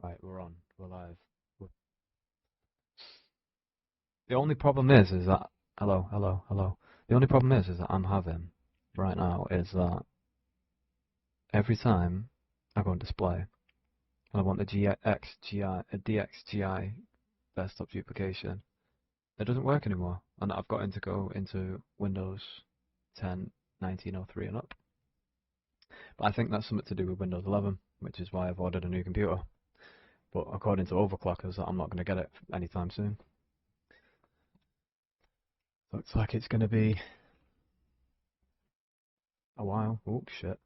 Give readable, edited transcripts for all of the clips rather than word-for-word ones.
Right, we're on. We're live. We're- The only problem is that hello, hello, hello. The only problem is that I'm having right now is that every time I go on display and I want the DXGI desktop duplication, it doesn't work anymore, and I've got to go into Windows 10, 1903 and up. But I think that's something to do with Windows 11, which is why I've ordered a new computer. But according to overclockers, I'm not going to get it anytime soon. Looks like it's going to be a while. Oh shit.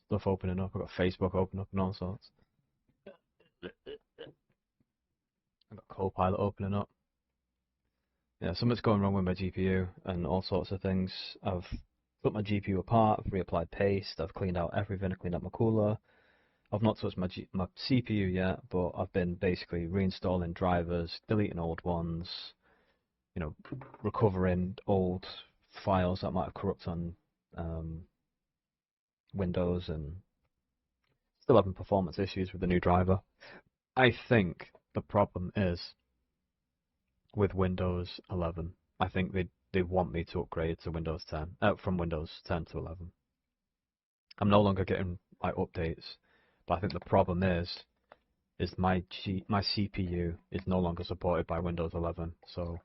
Stuff opening up. I've got Facebook open up and all sorts. I've got Copilot opening up. Yeah, something's going wrong with my GPU and all sorts of things. I've put my GPU apart, I've reapplied paste, I've cleaned out everything, I cleaned out my cooler. I've not touched my CPU yet, but I've been basically reinstalling drivers, deleting old ones, you know, recovering old files that might have corrupt on Windows, and still having performance issues with the new driver. I think the problem is with Windows 11. I think they want me to upgrade to Windows 10, from Windows 10 to 11. I'm no longer getting my updates, but I think the problem is my CPU is no longer supported by Windows 11, so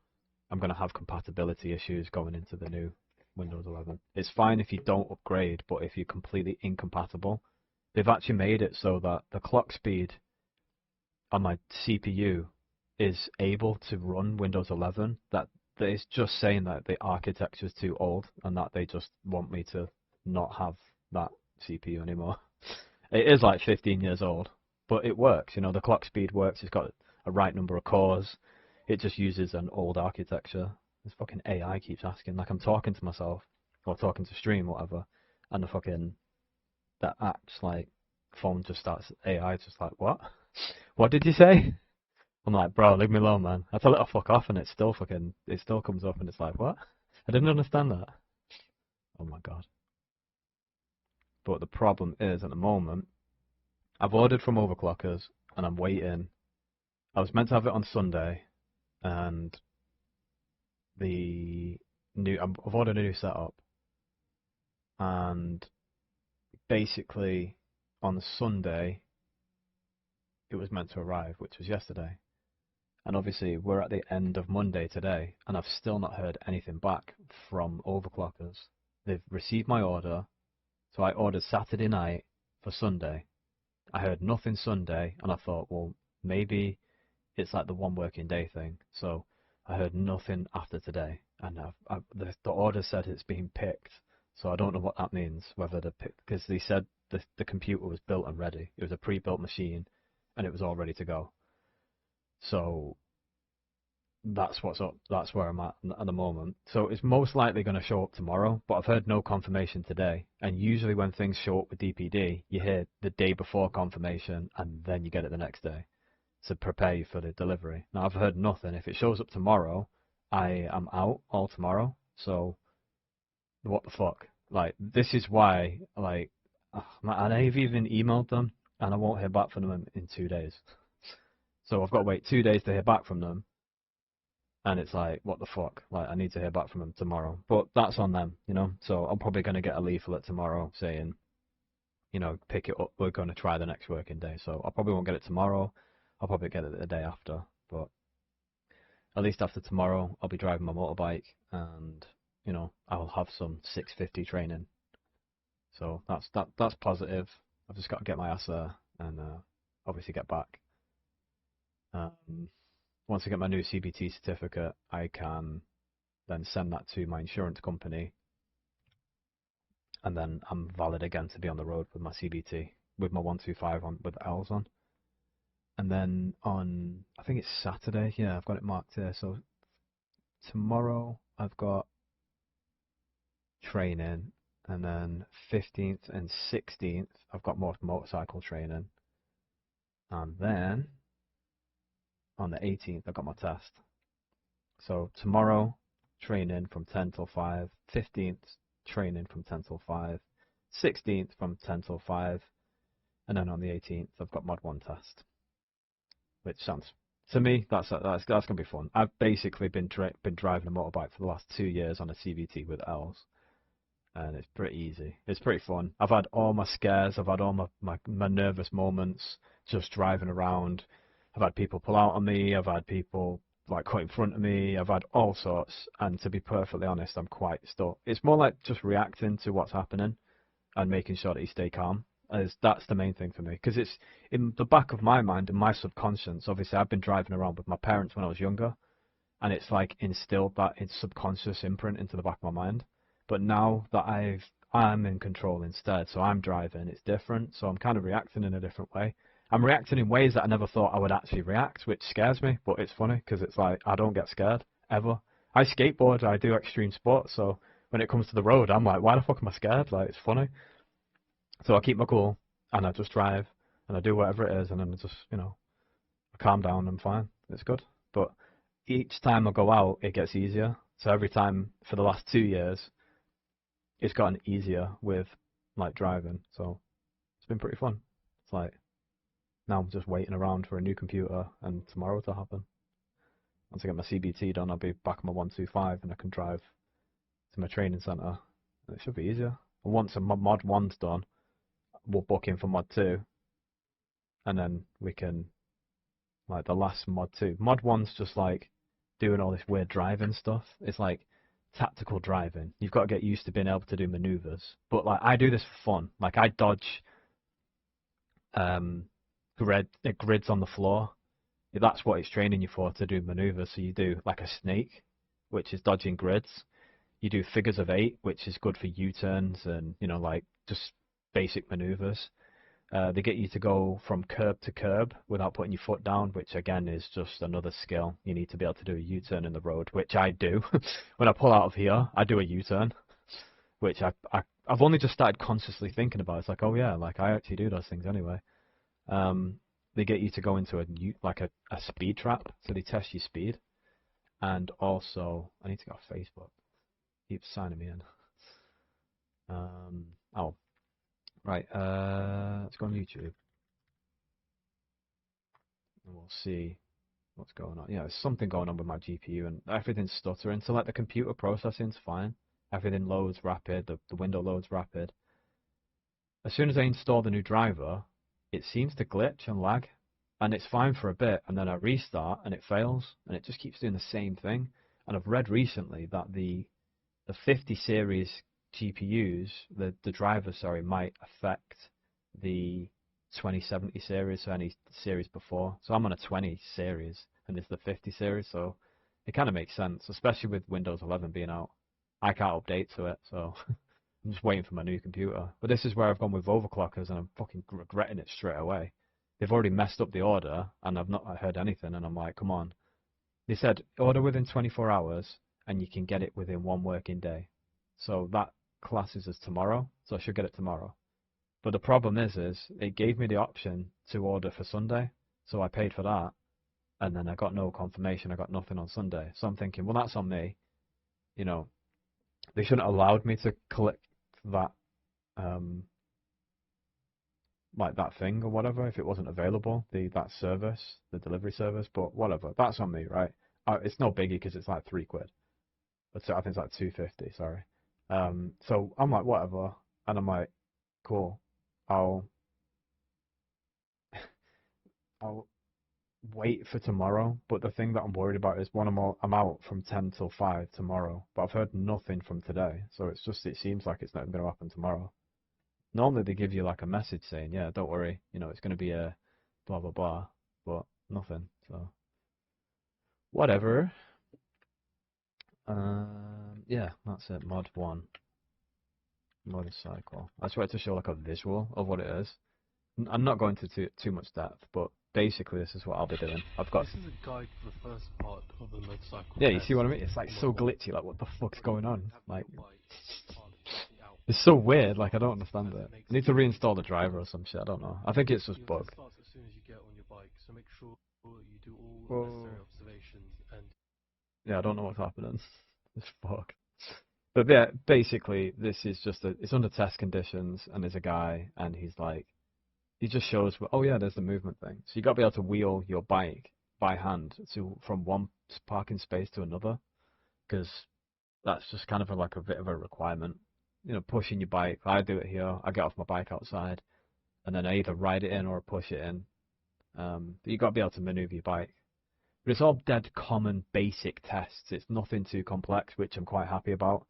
I'm going to have compatibility issues going into the new Windows 11. It's fine if you don't upgrade, but if you're completely incompatible, they've actually made it so that the clock speed on my CPU is able to run Windows 11. That it's just saying that the architecture is too old and that they just want me to not have that CPU anymore. It is like 15 years old, but it works. You know, the clock speed works. It's got a right number of cores. It just uses an old architecture. This fucking AI keeps asking, like I'm talking to myself or talking to stream, whatever, and the fucking that app's like phone just starts AI just like what? What did you say? I'm like, bro, leave me alone, man. I tell it to fuck off, and it still comes up, and it's like, what? I didn't understand that. Oh my god. But the problem is, at the moment, I've ordered from overclockers, and I'm waiting. I was meant to have it on Sunday, and I've ordered a new setup, and basically on Sunday it was meant to arrive, which was yesterday. And obviously we're at the end of Monday today, and I've still not heard anything back from overclockers. They've received my order, so I ordered Saturday night for Sunday. I heard nothing Sunday, and I thought, well, maybe it's like the one working day thing. So I heard nothing after today, and the order said it's being picked. So I don't know what that means, whether because they said the computer was built and ready. It was a pre-built machine, and it was all ready to go. So that's what's up. That's where I'm at the moment. So it's most likely going to show up tomorrow, but I've heard no confirmation today. And usually when things show up with DPD, you hear the day before confirmation, and then you get it the next day to prepare you for the delivery. Now I've heard nothing. If it shows up tomorrow, I am out all tomorrow. So what the fuck? Like this is why like and I've even emailed them, and I won't hear back from them in 2 days. So I've got to wait 2 days to hear back from them, and it's like, what the fuck? Like, I need to hear back from them tomorrow. But that's on them, you know? So I'm probably going to get a leaflet tomorrow saying, you know, pick it up. We're going to try the next working day. So I probably won't get it tomorrow. I'll probably get it the day after. But at least after tomorrow, I'll be driving my motorbike, and, you know, I'll have some 650 training. So that's positive. I've just got to get my ass there and obviously get back. Um, Once I get my new CBT certificate, I can then send that to my insurance company, and then I'm valid again to be on the road with my CBT, with my 125 on, with L's on. And then on, I think it's Saturday, yeah, I've got it marked here. So tomorrow I've got training, and then 15th and 16th I've got more motorcycle training, and then on the 18th I've got my test. So tomorrow training from 10 till 5, 15th training from 10 till 5, 16th from 10 till 5, and then on the 18th I've got Mod 1 test. which sounds to me that's gonna be fun. I've basically been driving a motorbike for the last 2 years on a CVT with L's, and it's pretty easy. It's pretty fun. I've had all my scares. I've had all my nervous moments just driving around. I've had people pull out on me. I've had people like cut in front of me. I've had all sorts. And to be perfectly honest, I'm quite stuck. It's more like just reacting to what's happening and making sure that you stay calm. As that's the main thing for me, because it's in the back of my mind and my subconscious. Obviously, I've been driving around with my parents when I was younger, and it's like instilled that in subconscious imprint into the back of my mind. But now that I'm in control instead, so I'm driving, it's different. So I'm kind of reacting in a different way. I'm reacting in ways that I never thought I would actually react, which scares me. But it's funny because it's like I don't get scared ever. I skateboard, I do extreme sports, so when it comes to the road, I'm like, why the fuck am I scared? Like it's funny. So I keep my cool and I just drive and I do whatever it is and then I just, I calm down and I'm fine. It's good. But each time I go out, it gets easier. So every time for the last 2 years, it's gotten easier with like driving. So it's been pretty fun. It's like now I'm just waiting around for a new computer and tomorrow to happen. Once I get my CBT done, I'll be back on my 125 and I can drive to my training centre. And it should be easier. And once a mod 1's done, we'll book in for mod 2 and then we can like the last mod 2. Mod 1's just like doing all this weird driving stuff. It's like tactical driving. You've got to get used to being able to do maneuvers. But like I do this for fun. Like I dodge grids on the floor. That's what it's training you for, to do maneuvers. So you do like a snake, which is dodging grids. You do figures of 8, which is good for U-turns and like just basic maneuvers. They get you to go from curb to curb without putting your foot down, which again is just another skill. You need to be able to do a U-turn in the road, which I do. When I pull out of here, I do a U-turn, which I've only just started consciously thinking about. It's like, oh yeah, like I actually do those things anyway. They get you to go into a speed trap, so they test your speed. And also, I need to go off Facebook. Keep signing me in. Oh, right. Let's go on YouTube. And we'll see what's going on. Yeah, there's something going on with my GPU and everything's stuttering. So like the computer processing's fine. Everything loads rapid. The window loads rapid. As soon as I install the new driver, it seems to glitch and lag. And it's fine for a bit, and then I restart and it fails, and it just keeps doing the same thing. And I've read recently that the 50 series GPUs, the drivers, sorry, might affect the 2070 series, so any series before. So I'm on a 20 series, and it's the 50 series, so it kind of makes sense, especially with Windows 11 being out. I can't update to it, so I'm just waiting for my new computer. But this is where I've gone with overclockers, and I'm fucking regretting it straight away. They've already messed up the order, and I've not heard anything, and I'm like, come on. They said order within 24 hours, and you can get it within 1 working day. So that classes as tomorrow, so I should get it tomorrow. But the problem is it gave me the option to order for Sunday, so I paid for that, and then I got no confirmation, I got nothing on Sunday. So I'm thinking, well, that's on me. They shouldn't have allowed me to collect that, like that thing or whatever, if it wasn't available, that service, the delivery service, but whatever, that's on me, right? It's no biggie because it's like £3. But I think it's like 250, sorry. So I'm like, whatever, and I'm like, cool, I'll wait for tomorrow. But the thing that I'm worried about is I'm out from 10 till 5 tomorrow, but I've heard nothing from today, so it seems like it's not going to happen tomorrow. Normally they give you like a message saying, yeah, don't worry, it's going to be a blah blah blah, but nothing. So whatever. Yeah, that's it. Mod 1 motorcycle. I just wanted to show like a visual of what it is. I'm not going to too much depth, but basically this is what I'll be doing. This is a guide for the first part of the motorcycle. Yeah, you see what I mean? It's like so glitchy. Like, what the fuck's going on? Like, it's so weird. Like, I don't understand it. I need to reinstall the driver or some shit. I don't know. I think it's just bugged. It starts as soon as you get on your bike, so make sure you do all necessary observations and. Yeah, I don't know what's happening. It's fucked. But yeah, basically, this is just it's under test conditions, and there's a guy, and he's like, it just shows, oh yeah, there's the movement thing. So you got to be able to wheel your bike by hand to from one parking space to another, because that's just kind of like a bit of a requirement. You know, pushing your bike. I do it here. I get off my bike outside, and then I either ride it in or push it in. But you got to be able to maneuver your bike. But it's all dead common basic tests. It's nothing too complex, which I'm quite happy about.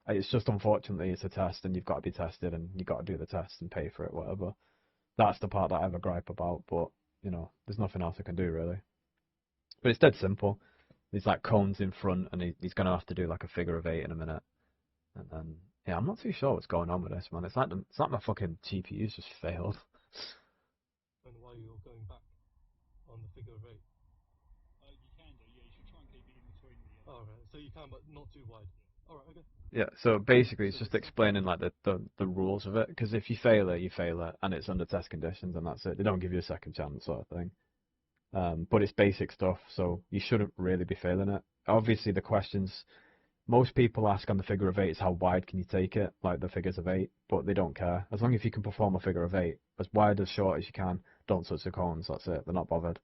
It's just unfortunately it's a test and you've got to be tested and you've got to do the test and pay for it, whatever. That's the part that I have a gripe about, but you know, there's nothing else I can do really. But it's dead simple. There's like cones in front and he's gonna have to do like a figure of eight in a minute. And then yeah, I'm not too sure what's going on with this man. It's like my fucking GPU's just failed. And why you're going back on the figure of eight? You can do, yeah. You should try and keep it in between the. Alright, so you can, but not too wide. Alright, okay. Yeah, so basically it's just explaining like the rules of it, because if you fail it, you fail it, and it's under test conditions, and that's it. They don't give you a second chance sort of thing. But it's basic stuff, so you shouldn't really be failing it. Obviously, the questions most people ask on the figure of eight is how wide can you take it, like the figures of eight, but they don't care. As long as you can perform a figure of eight, as wide as short as you can, don't touch the cones, that's it. They're not bothered.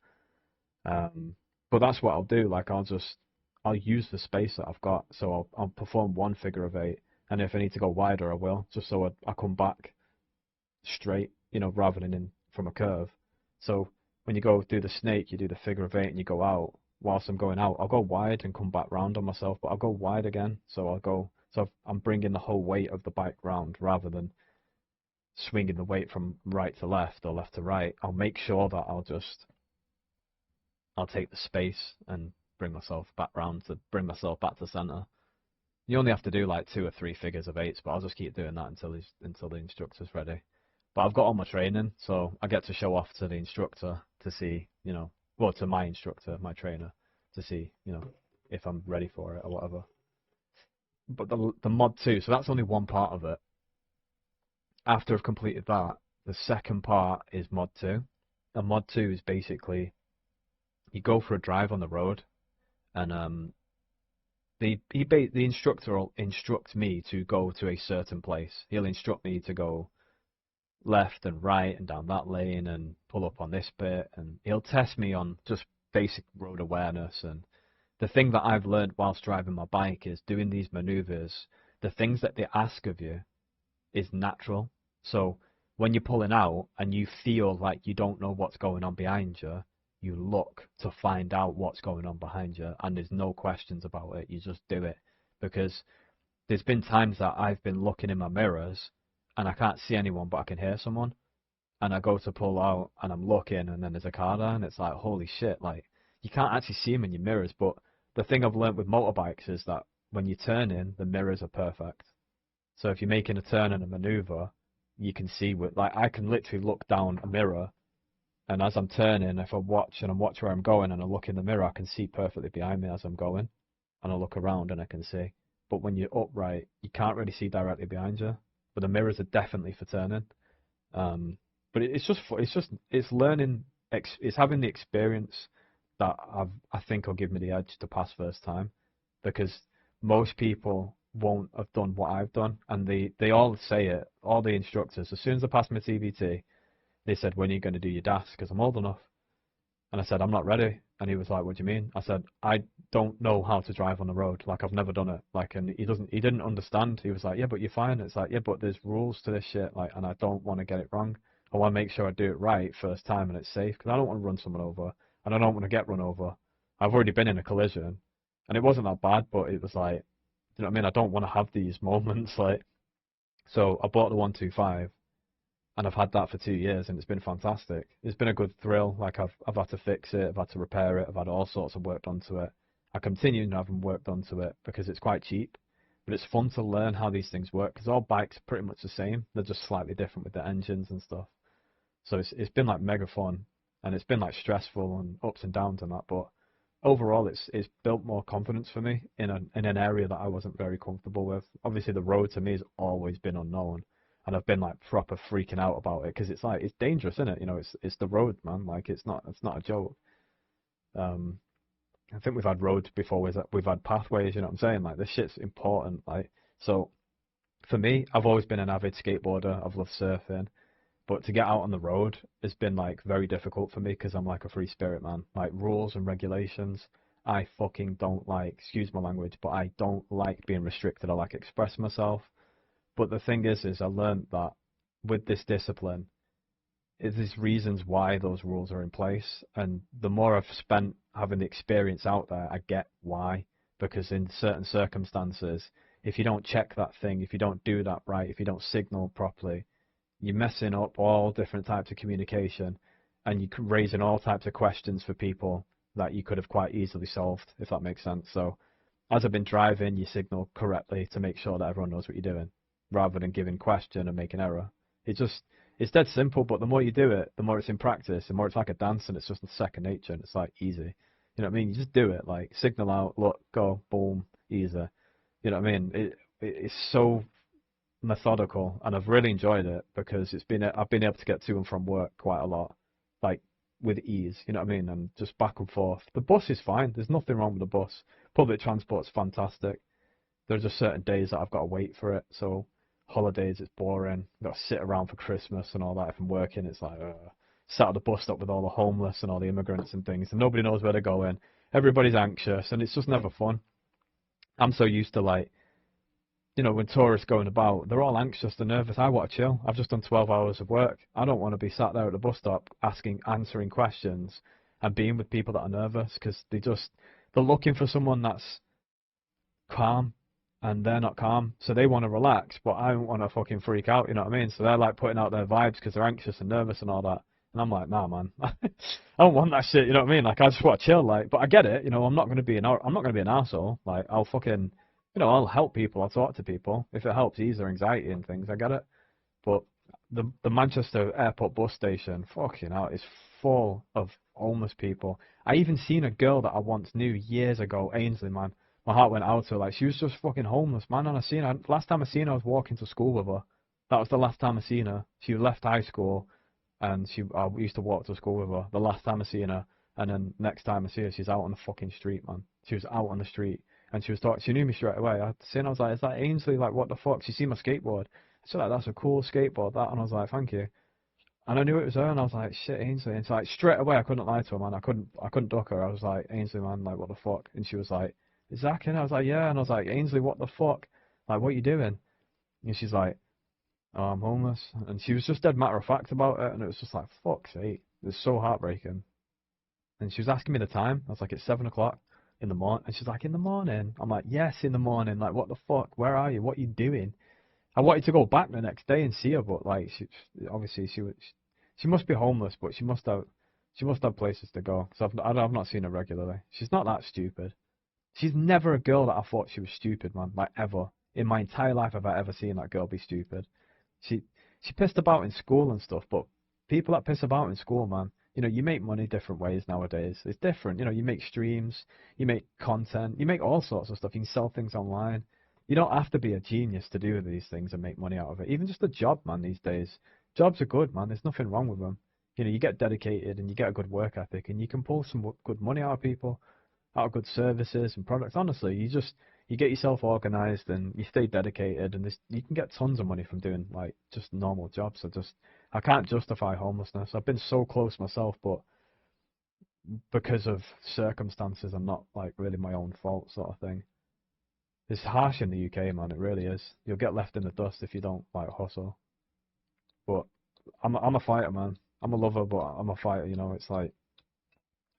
But that's what I'll do. Like I'll use the space that I've got, so I'll perform one figure of eight, and if I need to go wider, I will, just so I come back straight, you know, rather than in from a curve. So when you go do the snake, you do the figure of eight, and you go out. Whilst I'm going out, I'll go wide and come back round on myself, but I'll go wide again. So I'm bringing the whole weight of the bike round rather than swinging the weight from right to left or left to right. I'll make sure that I'll take the space and bring myself back round to bring myself back to center. You only have to do like 2 or 3 figures of eights, but I'll just keep doing that until the instructor's ready. But I've got all my training, so I get to show off to the instructor to see, you know, well, to my instructor, my trainer, to see, you know, if I'm ready for it or whatever. But the mod 2, so that's only one part of it. After I've completed that, the second part is mod 2. And mod 2 is basically you go for a drive on the road, and the instructor will instruct me to go to a certain place. He'll instruct me to go left and right and down that lane and pull up on this bit, and he'll test me on just basic road awareness. And the thing that I've learned whilst driving my bike is doing these maneuvers, the things that they ask of you is natural. So when you're pulling out and you feel like you don't know what's going on behind you, you look to find out what's going on behind you, and there's no questions about it. You just do it, because there's been times that I've been looking in my mirrors and I can't see anyone, but I can hear someone, and I go to pull out and I'm looking, and then there's a car there, and it's like, holy shit, like you can't actually see them in your mirrors. But the thing I've learned with motorbikes is that when you turn in, the mirrors are perfect. So if you're making a turn and a maneuver, you can see like I can literally look down a mirror, and as I'm turning, if I watch and I watch where I'm going and I look in the mirror, I can see perfectly behind me as I'm going, and I look around and I can see. But when you're upright, you can't really see directly behind you. But the mirrors are definitely for turning. But it's learning, it's having the experience that I think will give me the edge to pass first time, because most people won't have done what I've done, and they all say it, all the instructors, as soon as I passed my TBT, they said, when are you going to do your DAS? Because I'm old enough. And I said, I'm not ready. And he was like, what do you mean? I said, I don't know how to drive on the road. Like, I've never done it. Like, and he didn't understand. He was like, yeah, but you're fine. It's like, yeah, but there's rules to this shit. Like, and I don't want to get it wrong. I want to make sure I do it right first time and it's safe, because I don't want to run someone over, and I don't want to get run over. I've already been in a collision, and it wasn't that bad, but it was like, you know what I mean? I don't want to have these moments. Like, so I bought the 125. And I've had that for 2 years, and it's been fantastic. It's been a good thrill. Like I've had to fix it, I've had to repair it, I've had all sorts of work done to it. I continue having work done to it because it's quite cheap, but it's fun to learn how these things work, because all bikes are pretty much the same. They're just slightly different with the engines and stuff. So it's been like mega fun, and it's been like stressful and ups and downs and that. But overall, it's built more confidence for me in an area that I wasn't very comfortable with. Obviously, the road to me has always been unknown. And I've been like proper freaking out about it, because it's like it's dangerous, isn't it? You know, it's the road, man. Like it's not a joke. I think we've had roads before. We've had pathways. You know what I'm saying? Like this shit's important. Like so, for me, I've always been an avid skateboarder. I've loved surfing. But to get out on the road has been like very difficult for me because I'm like a free spirit, man. Like rules and regulations, I fucking don't like. Excuse my language, but I don't like being restricted. I like express myself. But the thing is I learned that with this discipline, there's reasons why those rules are in place, and the more I've spent having the experience out there, I get why. Because in certain circumstances, if you don't check that thing, if you don't do that right, if you don't signal properly, you're messing up all different types of communication, and you're raising all types of questions for people that you could have quite easily solved, if that makes sense. So, as I've been driving, you signal correctly to make sure that everyone knows what you're doing, rather than giving question and making error. It just it's dead simple, but the more you do it, the more it's in practice, the more it's like a dance, and it's just a second nature, and it's like easy. You know what I mean? You just do it, like signal out, look, go, boom, easy. You know what I mean? It's so methodical, and I've really enjoyed it because I've been able to get to and from work quite a lot, like with ease. You know what I mean? And just back and forth. The bus is fine. There's nothing wrong with the bus. Public transport's fantastic. There's just certain days that I've got to wait for it. So holidays, it's boring. I've got to sit around for Christmas and all that. If I'm working, it's like sat at the bus stop with all the homeless and all the immigrants and things, and nobody knows where they're going. Everybody's anxious, and it's just never fun. I'm so used to like, when tourists going about, they're all anxious and nervous. I want to chill. I've just done 12 hours of work. I don't want to be sat there at the bus stop answering questions and being with people that are nervous because they're looking for someone that's calm, and they're not calm, so they want to relax, but I don't want to fucking freak out, you know what I mean? So they're like putting out their vibes because they're anxious and nervous and all that. And I'm like, nah, man, I don't want that shit, you know what I mean? Like, I just want to chill, like, but I get it, I'm not going to be I'm not going to be an arsehole. Like, I'll fucking, I'll help people, I'll talk to people. If it helps ease their anxiety and things, I get it. But the Manchester Airport bus station, fucking hell, is full of homeless people. I even seen a girl that I once knew years ago, Ainsley, man. My heart went out to her. Like, she was just fucking homeless, man. And last time I seen her, I was walking to school with her. That was the last time I seen her. She left high school, and I used to walk to school with her. The last time I seen her, and then next time I see her, she's out on the fucking street, man. She was out on the street, and she was talking. She knew me straight away. I seen her, I was like, "Is that Ainsley? Like, what the fuck?" She seen my skateboard. She's like, "That's a cool skateboard, that." And I was like, "Thank you." And I knew it was her, and I was like, "Shit, Ainsley." And it's like straight away, I couldn't lie to her, man. I couldn't duck her. I was like, "Ainsley, man, like, what the fuck?" And she was like, "Is Zach in?" I was like, "Yeah." And I was like, "Ainsley, what the fuck? Like, what are you doing?" And she's like, "Oh, I'm homeless." And she was just dead matter of fact about it, and it was just like, fuck's sake. It was so heartbreaking. And she was asking me the time. I was like, "It's 7 o'clock in the morning." And she's like, "In the morning?" I'm like, "Yes, in the morning. Like, what the fuck? Where are you? What are you doing?" I wanted to go back the next day and see her, but like, obviously she must be homeless, but she must have places to go. Cause I've not seen her regularly. She's not that stupid. She's never a girl that I thought she was stupid, man. Like, ever in my entire life have I ever seen that girl be stupid. She she pissed about in school and stuff, but people that piss about in school, man, you make money different ways nowadays. It's different. You make streams, you make content, you make all sorts of stuff. You can sell things online. You don't have to be a genius to do these things and make money out of it. Even just a job, man, these days. Jobs are good, man. There's nothing wrong with them. You get dedicated and you get a good work ethic and you can pull some good money out of people, out of good services and products. Honestly, you get yourself organized and you stay dedicated, and you can get tons of money from doing like just normal jobs. I can't justify homelessness. I've been so close myself, but because of circumstances and not like really my own fault sort of thing. It's harsh in the UK, man. It really is. You'll get left in the dust if you don't like hustle. But I'm a fighter, man. I'm a lover, but I'm a fighter. It's like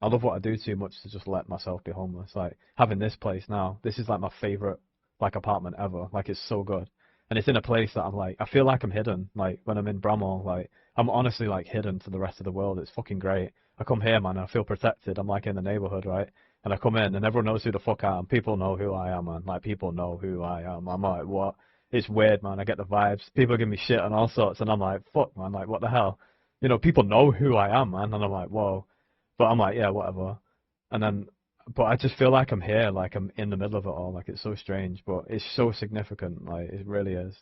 I love what I do too much to just let myself be homeless. Like having this place now, this is like my favorite like apartment ever. Like it's so good, and it's in a place that I'm like I feel like I'm hidden. Like when I'm in Bramall, like I'm honestly like hidden to the rest of the world. It's fucking great. I come here, man, and I feel protected. I'm like in the neighborhood, right? And I come in, and everyone knows who the fuck I am. People know who I am, man. Like people know who I am. I'm like, what? It's weird, man. I get the vibes. People give me shit and all sorts, and I'm like, fuck, man. Like what the hell? People know who I am, man, and I'm like, whoa. But I'm like, yeah, whatever. And then, but I just feel like I'm here, like I'm in the middle of it all. Like it's so strange, but it's so significant. Like it really is.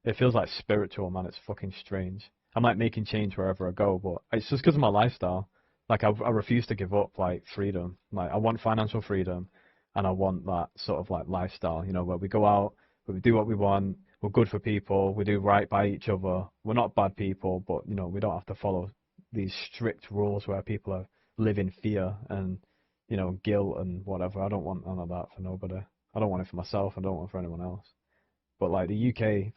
It feels like spiritual, man. It's fucking strange. I'm like making change wherever I go, but it's just because of my lifestyle. Like I refuse to give up like freedom. Like I want financial freedom, and I want that sort of like lifestyle. Where we go out, where we do what we want. we're good for people, we do right by each other. We're not bad people, but we don't have to follow these strict rules where people live in fear and guilt and whatever. I don't want none of that for nobody. I don't want it for myself. I don't want it for anyone else. But like the UK,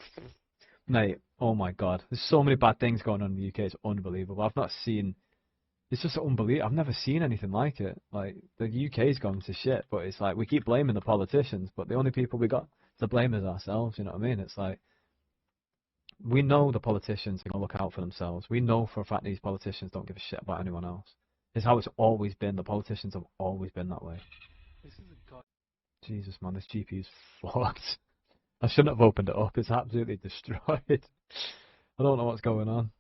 mate, oh my God, there's so many bad things going on in the UK. It's unbelievable. I've not seen. It's just unbelievable. I've never seen anything like it. Like the UK's gone to shit, but it's like we keep blaming the politicians, but the only people we got to blame is ourselves. You know what I mean? It's like we know the politicians are gonna look out for themselves. We know for a fact these politicians don't give a shit about anyone else. It's how it's always been. The politicians have always been that way. This is a guy. Jesus, man, this GPU's fucked. I shouldn't have opened it up. It's absolutely destroyed. I don't know what's going on.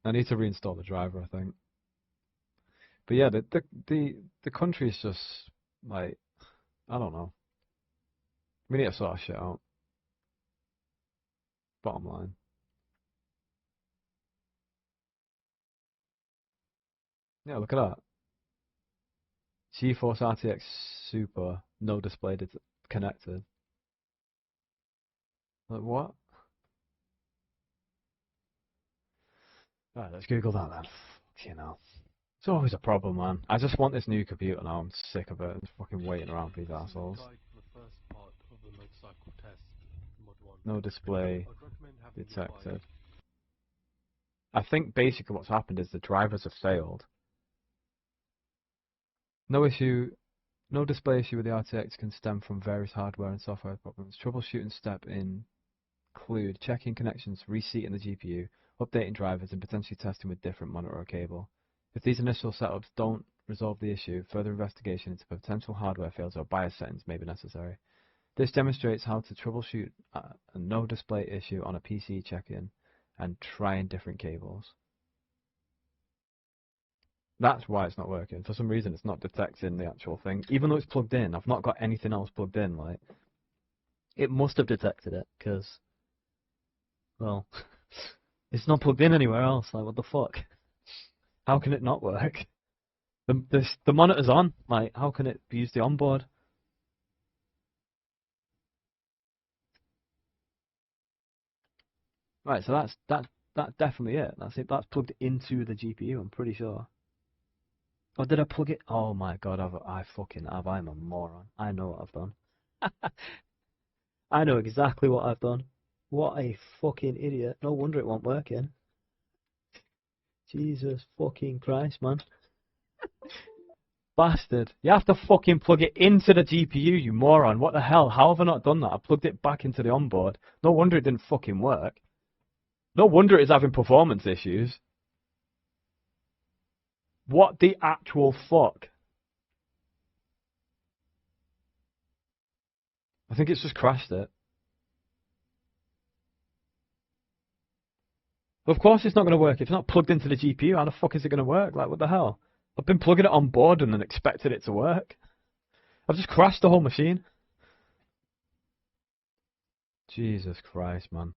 I need to reinstall the driver, I think. But yeah, the country is just like, I don't know. We need to sort of shit out. Bottom line. Yeah, look at that. GeForce RTX Super, no display connected. Like what? Alright, let's Google that then. Fucking hell. It's always a problem, man. I just want this new computer now. I'm sick of it. I'm just fucking waiting around for these assholes. No display detected. I think basically what's happened is the drivers have failed. No issue. No display issue with the RTX can stem from various hardware and software problems. Troubleshooting step include checking connections, reseating the GPU, updating drivers, and potentially testing with different monitor or cable. If these initial setups don't resolve the issue, further investigation into potential hardware failures or BIOS settings may be necessary. This demonstrates how to troubleshoot a no display issue on a PC check-in and trying different cables. That's why it's not working. For some reason, it's not detecting the actual thing. Even though it's plugged in, I've not got anything else plugged in. Like, it must have detected it, because, well, it's not plugged in anywhere else. Like, what the fuck? How can it not work? The monitor's on. Like, how can it use the onboard? Right, so that's definitely it. That's it. That's plugged into the GPU. I'm pretty sure. Or did I plug it? Oh my God, I fucking have. I'm a moron. I know what I've done. I know exactly what I've done. What a fucking idiot. No wonder it wasn't working. Jesus fucking Christ, man. Bastard. You have to fucking plug it into the GPU, you moron. What the hell? How have I not done that? I plugged it back into the onboard. No wonder it didn't fucking work. No wonder it's having performance issues. What the actual fuck? I think it's just crashed it. Of course it's not going to work. If it's not plugged into the GPU, how the fuck is it going to work? Like, what the hell? I've been plugging it on board and then expected it to work. I've just crashed the whole machine. Jesus Christ, man.